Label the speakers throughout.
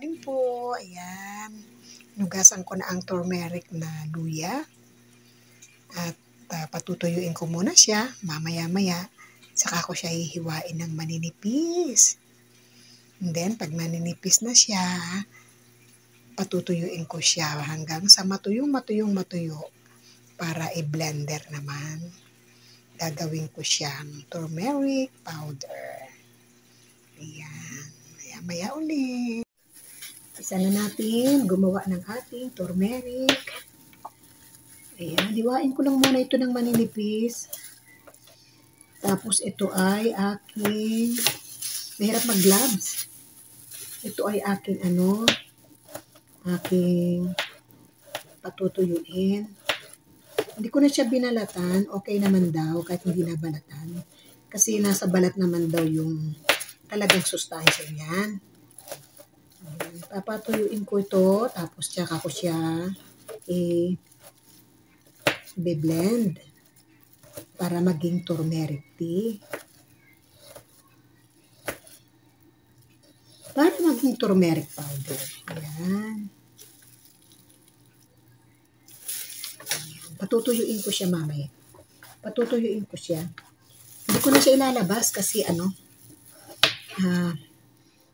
Speaker 1: morning po. Ayan. Nugasan ko na ang turmeric na luya. At patutuyuin ko muna siya. Mamaya-maya, saka ko siya hihiwain ng maninipis. And then, pag maninipis na siya, patutuyuin ko siya hanggang sa matuyo para i-blender naman. Gagawin ko siyang turmeric powder. Ayan. Maya ulit. Isa na natin gumawa ng ating turmeric. Ayan. Hiwain ko lang muna ito ng maninipis. Tapos ito ay aking mahirap mag-gloves. Ito ay aking aking patutuyuin. Hindi ko na siya binalatan. Okay naman daw kahit hindi nabalatan. Kasi nasa balat naman daw yung talagang sustansya niyan. Papatuyuin ko ito. Tapos tsaka ko siya i-blend para maging turmeric tea. Para maging turmeric powder. Ayan. Patutuyuin ko siya mamaya. Patutuyuin ko siya. Hindi ko na siya ilalabas kasi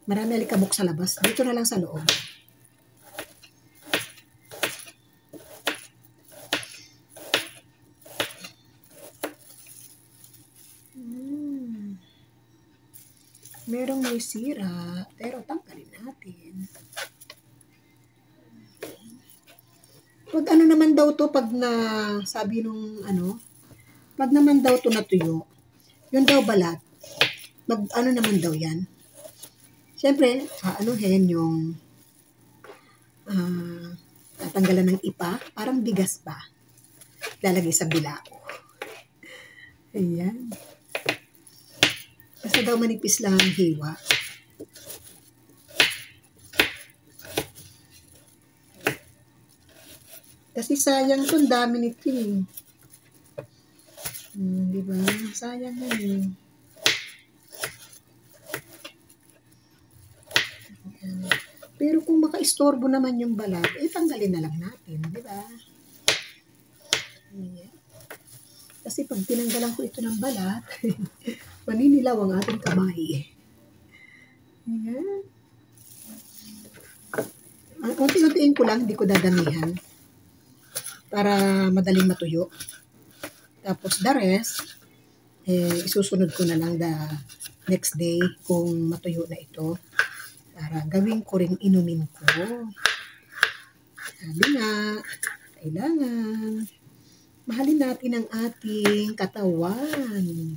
Speaker 1: marami alikabok sa labas. Dito na lang sa loob. Merong may sira, pero tanggalin natin. Pag naman daw to, pag sabi nung pag naman daw to natuyo, yun daw balat. Naman daw yan. Siyempre, yung tatanggalan ng ipa, parang bigas pa. Lalagay sa bilao. Ayan. Basta daw manipis lang ang hiwa. Kasi sayang to, dami nito eh. Diba? Sayang na eh. Pero kung maka-istorbo naman yung balat, tanggalin na lang natin, di ba? Yeah. Kasi pag tinanggalan ko ito ng balat, maninilaw ang ating kamay. Ayan. Unti-untiin ko lang, hindi ko dadamihan. Para madaling matuyo. Tapos the rest, isusunod ko na lang the next day kung matuyo na ito. Para gawin ko rin inumin ko. Sabi nga, kailangan mahalin natin ang ating katawan.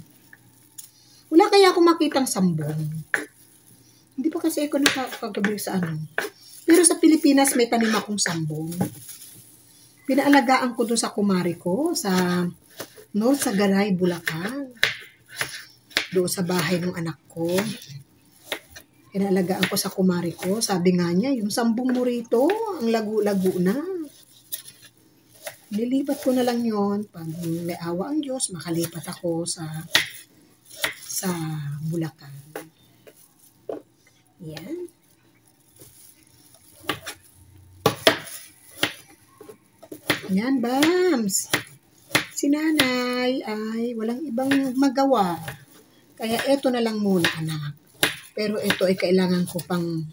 Speaker 1: Wala kaya akong makitang sambong. Hindi pa kasi ako nakakagabi sa Pero sa Pilipinas may tanim akong sambong. Pinaalagaan ko doon sa kumari ko, sa Garay, Bulacan. Doon sa bahay ng anak ko. Pinalagaan ko sa kumari ko. Sabi nga niya, yung sambong mo rito, ang lagu-lagu na. Nilipat ko na lang yon. Pag may awa ang Diyos, makalipat ako sa Bulacan. Yan. Yan, Bams. Si nanay ay walang ibang magawa. Kaya eto na lang muna, anak. Pero ito ay kailangan ko pang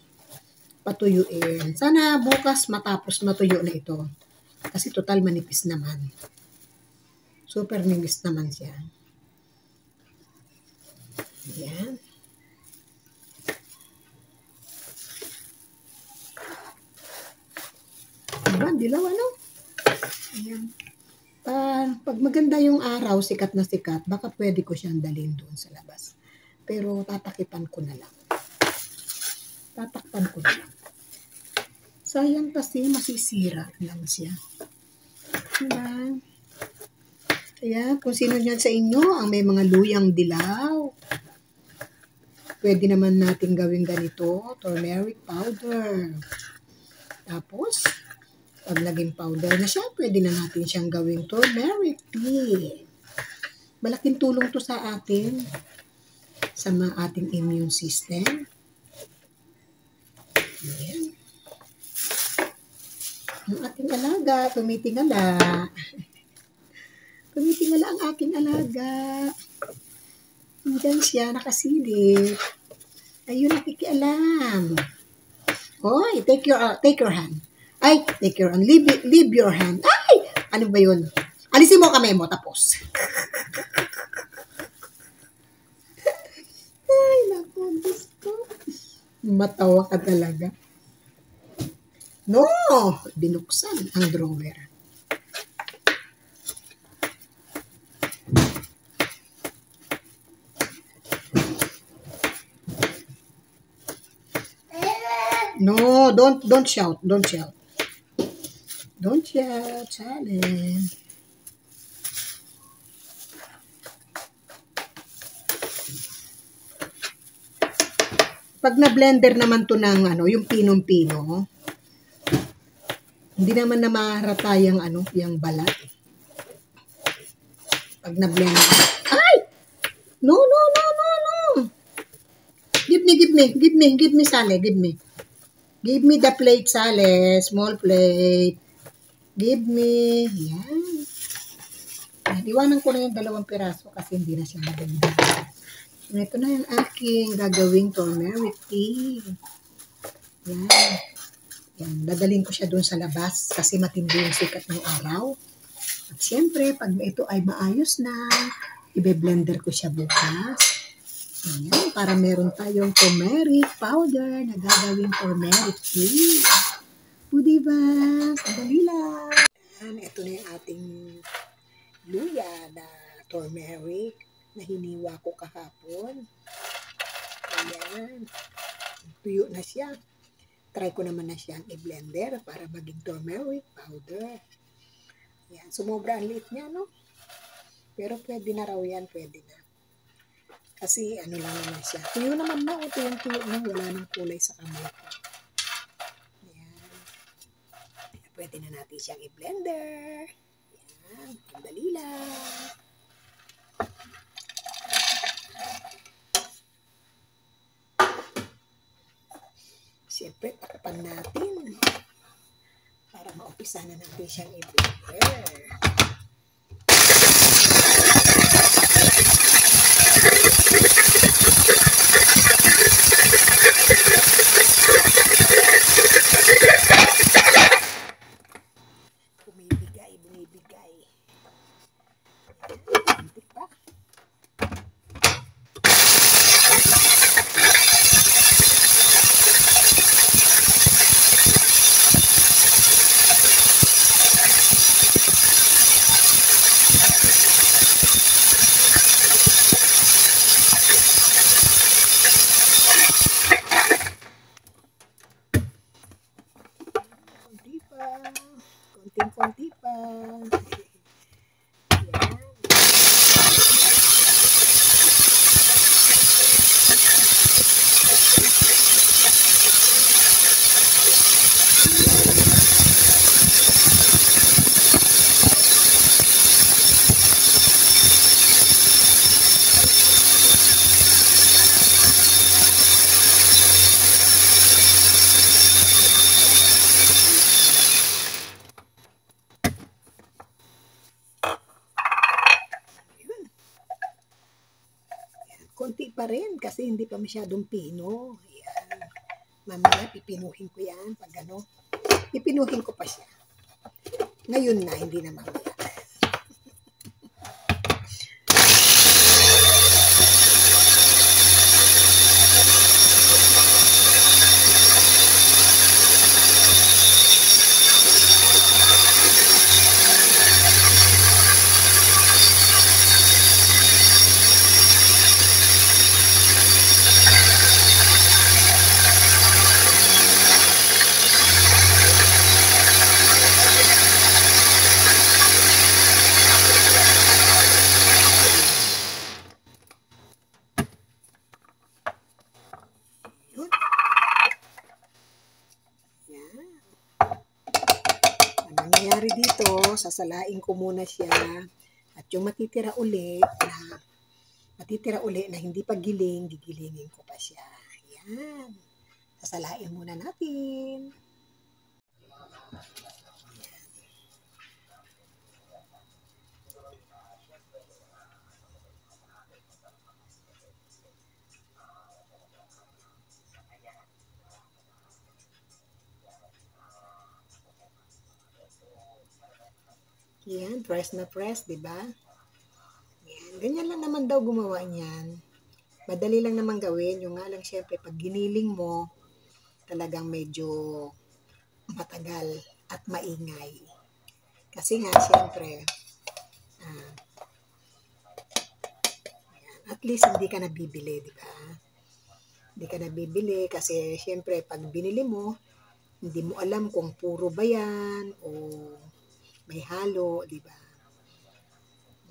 Speaker 1: patuyuin. Sana bukas matapos matuyo na ito. Kasi total manipis naman. Super nipis naman siya. Ayan. Diba? Dilaw Ayan. Pag maganda yung araw, sikat na sikat, baka pwede ko siyang dalhin doon sa labas. Pero tatakipan ko na lang. Tatakpan ko na lang. Sayang kasi masisira lang siya. Diba? Kaya kung sino niyan sa inyo ang may mga luyang dilaw, pwede naman natin gawin ganito, turmeric powder. Tapos, pag naging powder na siya, pwede na natin siyang gawing turmeric tea. Malaking tulong to sa atin, sa ating immune system. Ayan. Ang ating alaga, tumitingala. Tumitingala ang aking alaga. Diyan siya, nakasilip. Ayun, nakikialam. Hoy, take your hand. Ay, take your hand. Leave your hand. Ay, ano ba yun? Alisin mo kamay mo, tapos. Ay, naku, Diyos ko. Matawa ka talaga. No, binuksan ang drawer. No, don't shout. Don't shout. Don't shout, Salem. Pag na-blender naman to ng ano, yung pinong-pino, hindi naman na maharata yung ano, yung balat. Pag na-blender. Ay! No, no, no, no, no. Give me, Sale, give me. Give me the plate, Sale, small plate. Give me. Yan. Iwanan ko na yung 2 piraso kasi hindi na siya maganda. Ito na yung aking gagawing turmeric tea. Yan. Yan. Dadalhin ko siya doon sa labas kasi matindi yung sikat ng araw. At syempre, pag ito ay maayos na, ibe-blender ko siya bukas. Ayan, para meron tayong turmeric powder na gagawing turmeric tea. O diba? Sandali lang. Ayan, ito na yung ating luya na turmeric na hiniwa ko kahapon. Ayan. Tuyo na siya. Try ko naman na siyang i-blender para maging turmeric powder. Ayan. Sumobra ang liit niya, no? Pero pwede na raw yan. Pwede na. Kasi ano lang naman siya. Tuyo naman na. O tuyo na. Wala nang kulay sa kamay ko. Ayan. Pwede na natin siyang i-blender. Ayan. Sandali lang. Siyempre, takapan natin para maumpisa na natin siyang i-blender. Bumibigay. Kunti pa. Konting-konti pa. Konti pa rin kasi hindi pa masyadong pino. Ayan. Mamaya pipinuhin ko yan pag ano. Pipinuhin ko pa siya. Ngayon na, hindi na mamaya. Nangyayari dito, sasalain ko muna siya at yung matitira uli na hindi pa giling, gigilingin ko pa siya. Ayan. Sasalain muna natin. Yan, press na press, di ba? Yan, ganyan lang naman daw gumawa niyan. Madali lang naman gawin. Yung nga lang, syempre, pag giniling mo, talagang medyo matagal at maingay. Kasi nga, syempre, ah, at least hindi ka nabibili, di ba? Hindi ka nabibili kasi syempre, pag binili mo, hindi mo alam kung puro ba yan o may halo, di ba?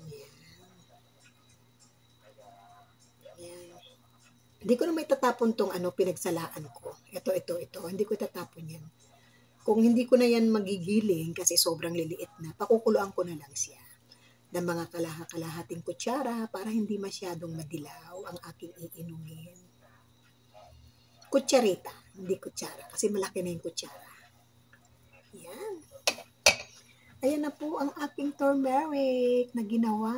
Speaker 1: Yan. Yan. Hindi ko na may tatapon tong pinagsalaan ko. Ito. Hindi ko tatapon yan. Kung hindi ko na yan magigiling kasi sobrang liliit na, pakukuluan ko na lang siya ng mga kalahating kutsara para hindi masyadong madilaw ang aking iinumin. Kutsarita, hindi kutsara kasi malaki na yung kutsara. Yan. Ayan na po ang aking turmeric na ginawa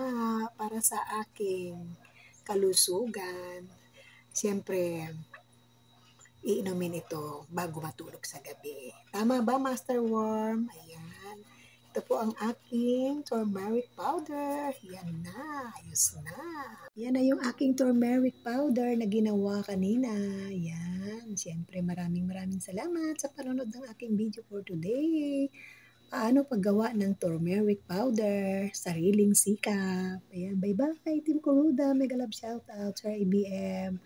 Speaker 1: para sa aking kalusugan. Siyempre, iinumin ito bago matulog sa gabi. Tama ba, Master Worm? Ayan. Ito po ang aking turmeric powder. Yan na. Ayos na. Yan na yung aking turmeric powder na ginawa kanina. Yan. Siyempre, maraming salamat sa panonood ng aking video for today. Paano paggawa ng turmeric powder? Sariling sikap. Ayan, bye-bye, Team Kuruda. Mega love shoutout, Sir ABM,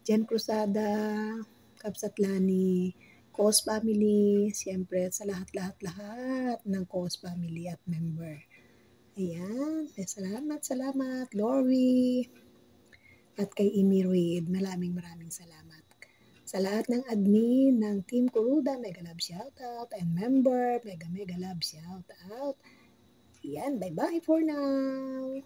Speaker 1: Jen Cruzada, Kapsatlani, Cos Family, siyempre sa lahat ng Cos Family at member. Ayan, salamat, Lori, at kay Amy Reid, maraming salamat. Sa lahat ng admin ng Team Kuruda, mega love shoutout, and member, mega love shoutout. Yan, bye-bye for now!